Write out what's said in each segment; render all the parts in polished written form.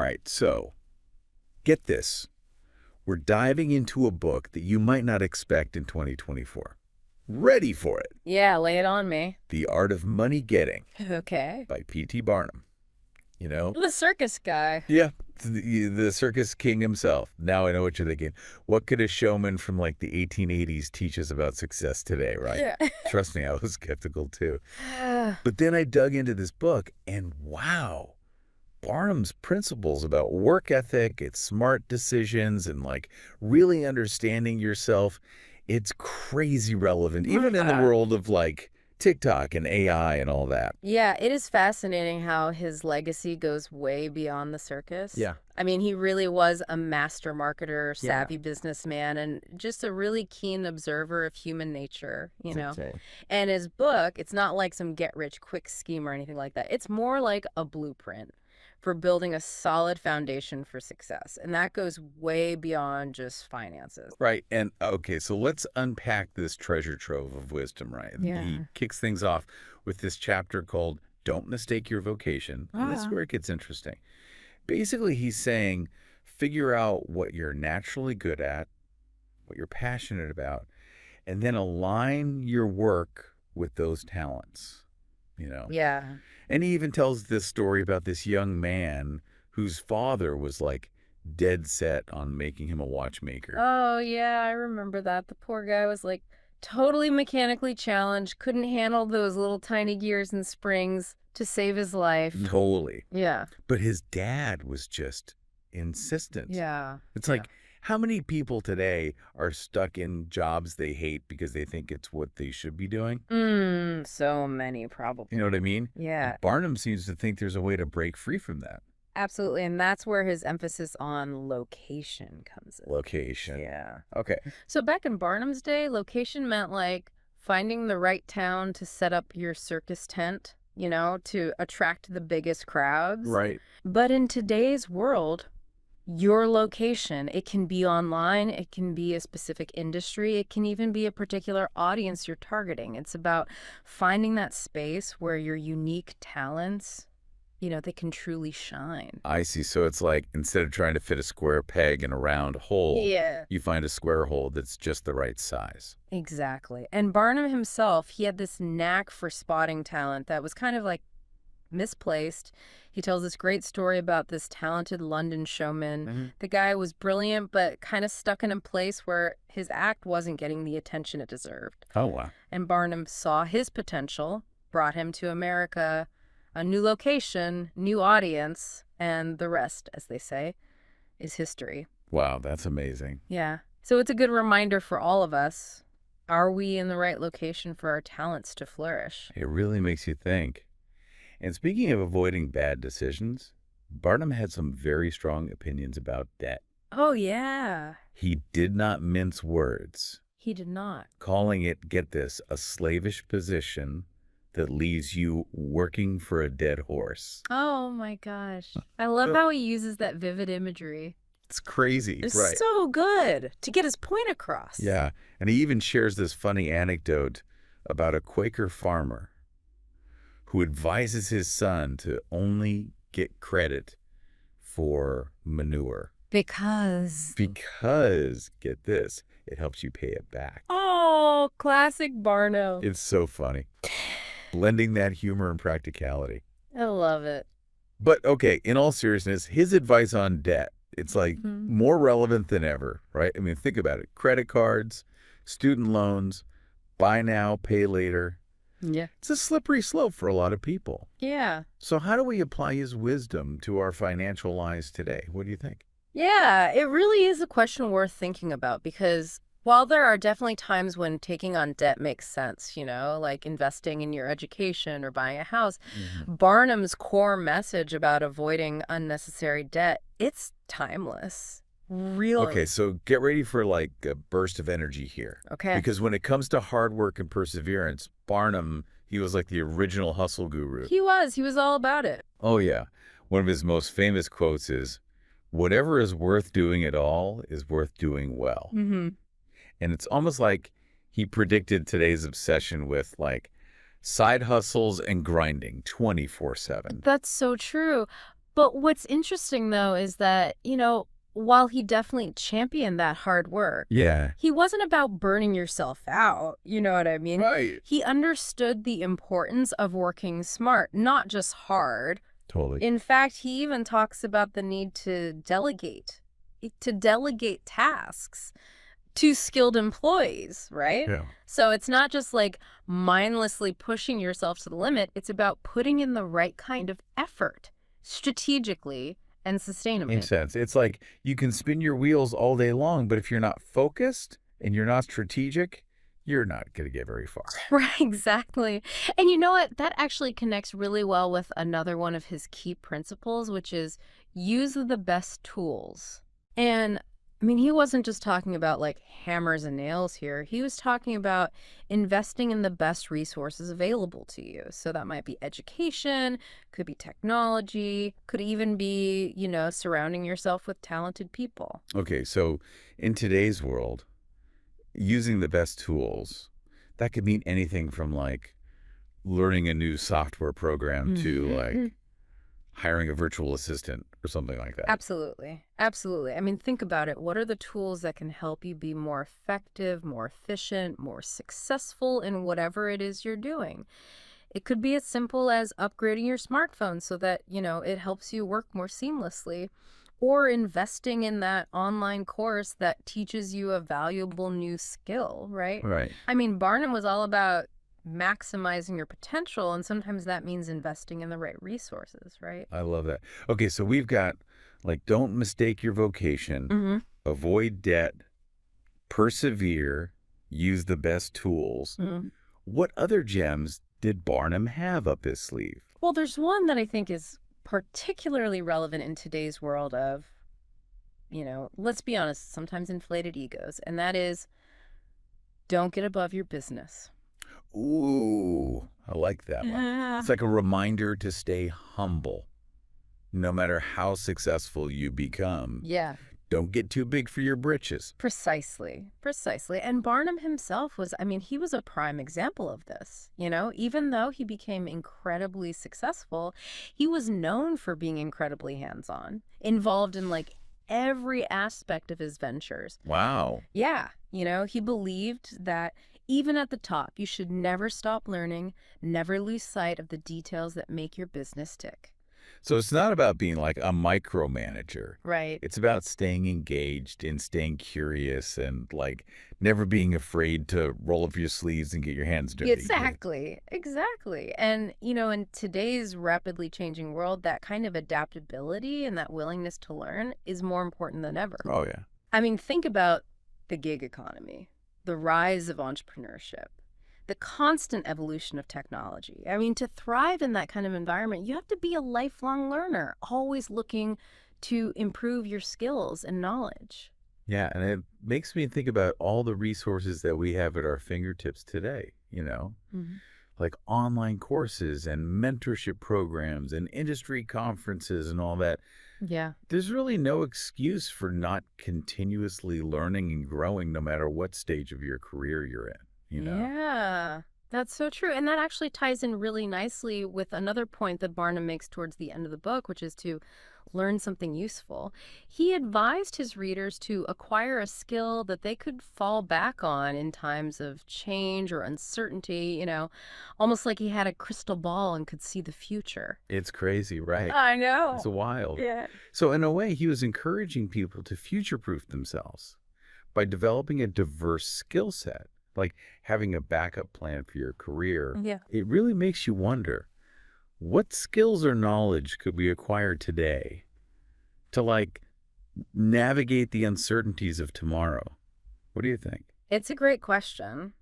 right, so get this. We're diving into a book that you might not expect in 2024. Ready for it. Yeah, lay it on me. The Art of Money Getting Okay. by P.T. Barnum. You know? The circus guy. Yeah, the circus king himself. Now I know what you're thinking. What could a showman from like the 1880s teach us about success today, right? Yeah. Trust me, I was skeptical too. But then I dug into this book and wow, Barnum's principles about work ethic, its smart decisions, and like really understanding yourself, it's crazy relevant, even in the world of like TikTok and AI and all that. Yeah, it is fascinating how his legacy goes way beyond the circus. Yeah. I mean, he really was a master marketer, savvy businessman, and just a really keen observer of human nature, you know. And his book, it's not like some get-rich-quick scheme or anything like that. It's more like a blueprint for building a solid foundation for success. And that goes way beyond just finances. Right. And okay, so let's unpack this treasure trove of wisdom, right? Yeah. He kicks things off with this chapter called Don't Mistake Your Vocation. And this is where it gets interesting. Basically, he's saying figure out what you're naturally good at, what you're passionate about, and then align your work with those talents, you know? Yeah. And he even tells this story about this young man whose father was like dead set on making him a watchmaker. Oh, yeah, I remember that. The poor guy was like totally mechanically challenged, couldn't handle those little tiny gears and springs to save his life. Totally. Yeah. But his dad was just insistent. Yeah. It's like, how many people today are stuck in jobs they hate because they think it's what they should be doing? So many, probably. You know what I mean? Yeah. And Barnum seems to think there's a way to break free from that. Absolutely. And that's where his emphasis on location comes in. Location. Yeah. Okay. So back in Barnum's day, location meant like finding the right town to set up your circus tent, you know, to attract the biggest crowds. Right. But in today's world, your location, it can be online, it can be a specific industry, it can even be a particular audience you're targeting. It's about finding that space where your unique talents, you know, they can truly shine. I see. So it's like instead of trying to fit a square peg in a round hole, you find a square hole that's just the right size. Exactly. And Barnum himself, he had this knack for spotting talent that was kind of like misplaced. He tells this great story about this talented London showman. The guy was brilliant, but kind of stuck in a place where his act wasn't getting the attention it deserved. Oh, wow. And Barnum saw his potential, brought him to America, a new location, new audience, and the rest, as they say, is history. Wow, that's amazing. Yeah. So it's a good reminder for all of us. Are we in the right location for our talents to flourish? It really makes you think. And speaking of avoiding bad decisions, Barnum had some very strong opinions about debt. Oh, yeah. He did not mince words, He did not. calling it, get this, a slavish position that leaves you working for a dead horse. Oh, my gosh. I love how he uses that vivid imagery. It's crazy, It's right? so good to get his point across. Yeah, and he even shares this funny anecdote about a Quaker farmer who advises his son to only get credit for manure. Because, Get this, it helps you pay it back. oh, classic Barnum. It's so funny. Blending that humor and practicality. I love it. But okay, in all seriousness, his advice on debt, it's like more relevant than ever, right? I mean, think about it. Credit cards, student loans, buy now, pay later. Yeah. It's a slippery slope for a lot of people. Yeah. So how do we apply his wisdom to our financial lives today? What do you think? Yeah, it really is a question worth thinking about because while there are definitely times when taking on debt makes sense, you know, like investing in your education or buying a house, Barnum's core message about avoiding unnecessary debt, it's timeless. Really. Okay, so get ready for like a burst of energy here. Okay. Because when it comes to hard work and perseverance, Barnum, he was like the original hustle guru. He was all about it. Oh, yeah. One of his most famous quotes is, whatever is worth doing at all is worth doing well. And it's almost like he predicted today's obsession with like side hustles and grinding 24/7. That's so true. But what's interesting, though, is that, while he definitely championed that hard work, Yeah. he wasn't about burning yourself out. You know what I mean? Right. He understood the importance of working smart, not just hard. Totally. In fact, he even talks about the need to delegate tasks to skilled employees, right? Yeah. So it's not just like mindlessly pushing yourself to the limit. It's about putting in the right kind of effort strategically and sustainably. Makes sense. It's like you can spin your wheels all day long, but if you're not focused and you're not strategic, you're not going to get very far. Right, exactly. And you know what? That actually connects really well with another one of his key principles, which is use the best tools. And I mean, he wasn't just talking about like hammers and nails here. He was talking about investing in the best resources available to you. So that might be education, could be technology, could even be, surrounding yourself with talented people. Okay, so in today's world, using the best tools, that could mean anything from like learning a new software program to like hiring a virtual assistant or something like that. Absolutely. Absolutely. I mean, think about it. What are the tools that can help you be more effective, more efficient, more successful in whatever it is you're doing? It could be as simple as upgrading your smartphone so that, it helps you work more seamlessly, or investing in that online course that teaches you a valuable new skill, right? Right. I mean, Barnum was all about maximizing your potential, and sometimes that means investing in the right resources, right? I love that. Okay, so we've got like don't mistake your vocation, Mm-hmm. avoid debt, persevere, use the best tools. Mm-hmm. What other gems did Barnum have up his sleeve? Well, there's one that I think is particularly relevant in today's world of, let's be honest, sometimes inflated egos, and that is don't get above your business. Ooh, I like that one. It's like a reminder to stay humble. No matter how successful you become, Yeah, don't get too big for your britches. precisely. Precisely. And Barnum himself he was a prime example of this. Even though he became incredibly successful, he was known for being incredibly hands-on, involved in like every aspect of his ventures. Wow. Yeah, he believed that even at the top, you should never stop learning, never lose sight of the details that make your business tick. So it's not about being like a micromanager. Right. It's about staying engaged and staying curious and like never being afraid to roll up your sleeves and get your hands dirty. Exactly. Exactly. And, in today's rapidly changing world, that kind of adaptability and that willingness to learn is more important than ever. Oh, yeah. I mean, think about the gig economy, the rise of entrepreneurship, the constant evolution of technology. I mean, to thrive in that kind of environment, you have to be a lifelong learner, always looking to improve your skills and knowledge. Yeah, and it makes me think about all the resources that we have at our fingertips today, Mhm. like online courses and mentorship programs and industry conferences and all that. Yeah. There's really no excuse for not continuously learning and growing no matter what stage of your career you're in. Yeah, that's so true. And that actually ties in really nicely with another point that Barnum makes towards the end of the book, which is to learn something useful. He advised his readers to acquire a skill that they could fall back on in times of change or uncertainty, almost like he had a crystal ball and could see the future. It's crazy, right? I know. It's wild. Yeah. So in a way, he was encouraging people to future-proof themselves by developing a diverse skill set, like having a backup plan for your career. Yeah. It really makes you wonder, what skills or knowledge could we acquire today to like navigate the uncertainties of tomorrow? What do you think? It's a great question.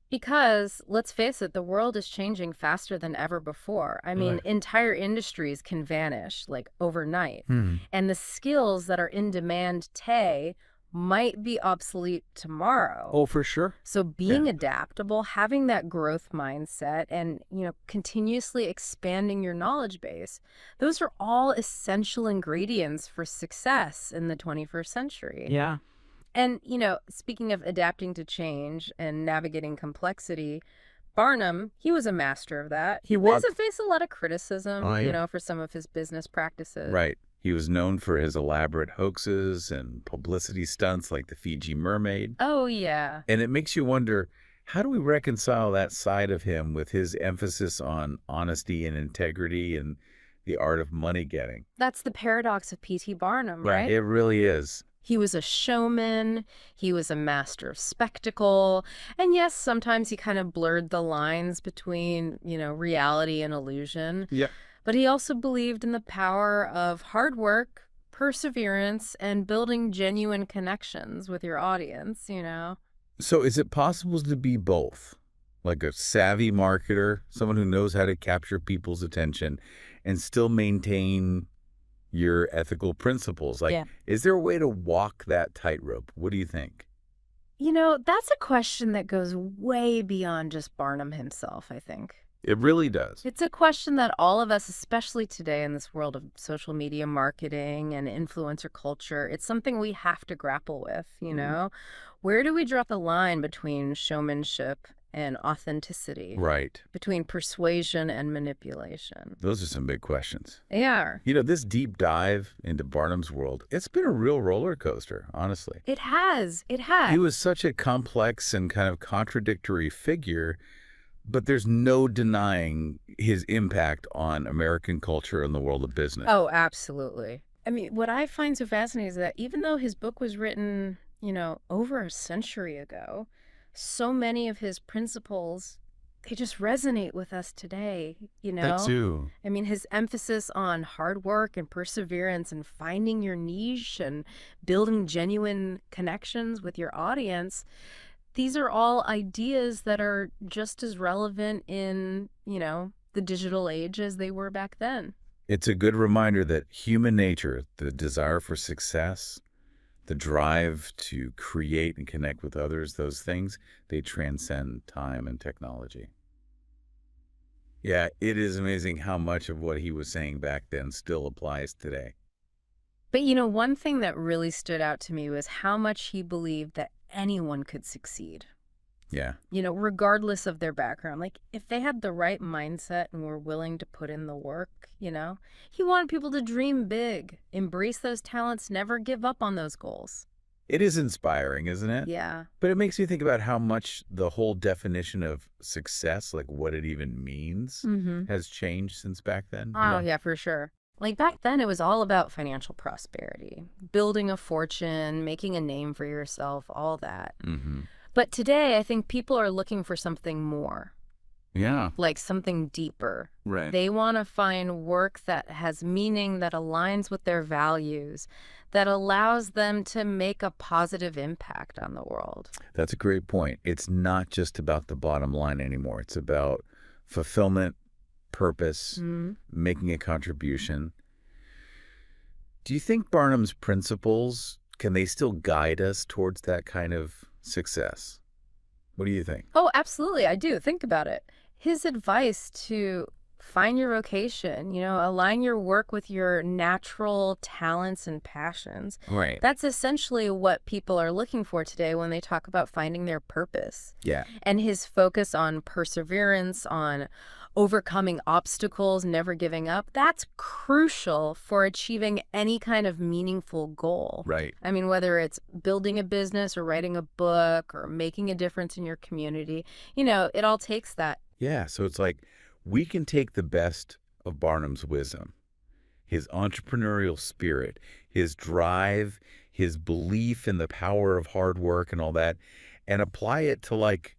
Because, let's face it, the world is changing faster than ever before. I mean, Right. entire industries can vanish like overnight. Hmm. And the skills that are in demand today might be obsolete tomorrow. Oh, for sure. So being adaptable, having that growth mindset and, continuously expanding your knowledge base, those are all essential ingredients for success in the 21st century. Yeah. And, speaking of adapting to change and navigating complexity, Barnum, he was a master of that. He He was. has faced a lot of criticism, Oh, yeah. for some of his business practices. Right. He was known for his elaborate hoaxes and publicity stunts like the Fiji mermaid. Oh, yeah. And it makes you wonder, how do we reconcile that side of him with his emphasis on honesty and integrity and the art of money getting? That's the paradox of P.T. Barnum, Yeah, right? it really is. He was a showman, he was a master of spectacle, and yes, sometimes he kind of blurred the lines between, reality and illusion. Yeah. But he also believed in the power of hard work, perseverance, and building genuine connections with your audience. So is it possible to be both? Like a savvy marketer, someone who knows how to capture people's attention and still maintain your ethical principles? Like, Yeah. is there a way to walk that tightrope? What do you think? That's a question that goes way beyond just Barnum himself, I think. It really does. It's a question that all of us, especially today in this world of social media marketing and influencer culture, it's something we have to grapple with. Where do we draw the line between showmanship and authenticity? Right. Between persuasion and manipulation? Those are some big questions. They are. This deep dive into Barnum's world, it's been a real roller coaster, honestly. It has. It has. He was such a complex and kind of contradictory figure, but there's no denying his impact on American culture and the world of business. Oh, absolutely. I mean, what I find so fascinating is that even though his book was written, over a century ago, so many of his principles, they just resonate with us today. That too. I mean, his emphasis on hard work and perseverance and finding your niche and building genuine connections with your audience, these are all ideas that are just as relevant in, the digital age as they were back then. It's a good reminder that human nature, the desire for success, the drive to create and connect with others, those things, they transcend time and technology. Yeah, it is amazing how much of what he was saying back then still applies today. But, one thing that really stood out to me was how much he believed that anyone could succeed. Yeah. Regardless of their background. Like, if they had the right mindset and were willing to put in the work. He wanted people to dream big, embrace those talents, never give up on those goals. It is inspiring, isn't it? Yeah. But it makes you think about how much the whole definition of success, like what it even means, has changed since back then. Oh, yeah, for sure. Like back then, it was all about financial prosperity, building a fortune, making a name for yourself, all that. But today, I think people are looking for something more. Yeah. Like something deeper. Right. They want to find work that has meaning, that aligns with their values, that allows them to make a positive impact on the world. That's a great point. It's not just about the bottom line anymore. It's about fulfillment, purpose, making a contribution. Do you think Barnum's principles, can they still guide us towards that kind of success? What do you think? Oh, absolutely. I do. Think about it. His advice to find your vocation, align your work with your natural talents and passions. Right. That's essentially what people are looking for today when they talk about finding their purpose. Yeah. And his focus on perseverance, on overcoming obstacles, never giving up, that's crucial for achieving any kind of meaningful goal. Right. I mean, whether it's building a business or writing a book or making a difference in your community, it all takes that. Yeah. So it's like we can take the best of Barnum's wisdom, his entrepreneurial spirit, his drive, his belief in the power of hard work and all that, and apply it to like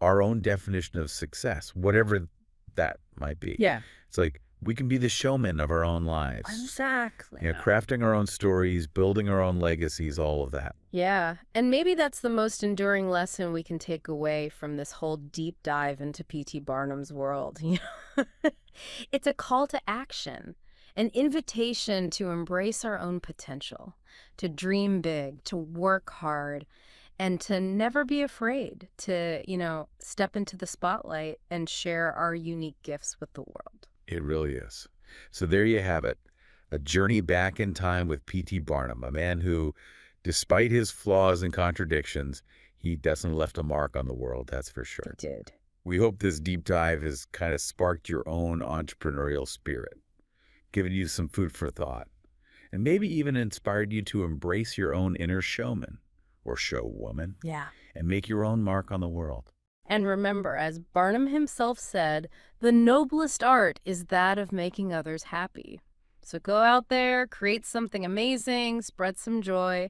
our own definition of success, whatever that might be. Yeah. It's like we can be the showman of our own lives. Exactly. Crafting our own stories, building our own legacies, all of that. Yeah. And maybe that's the most enduring lesson we can take away from this whole deep dive into P.T. Barnum's world. It's a call to action, an invitation to embrace our own potential, to dream big, to work hard, and to never be afraid to, step into the spotlight and share our unique gifts with the world. It really is. So there you have it. A journey back in time with P.T. Barnum, a man who, despite his flaws and contradictions, he definitely left a mark on the world, that's for sure. He did. We hope this deep dive has kind of sparked your own entrepreneurial spirit, given you some food for thought, and maybe even inspired you to embrace your own inner showman or showwoman Yeah. and make your own mark on the world. And remember, as Barnum himself said, the noblest art is that of making others happy. So go out there, create something amazing, spread some joy,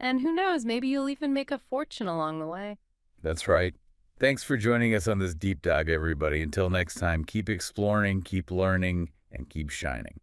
and who knows, maybe you'll even make a fortune along the way. That's right. Thanks for joining us on this deep dive, everybody. Until next time, keep exploring, keep learning, and keep shining.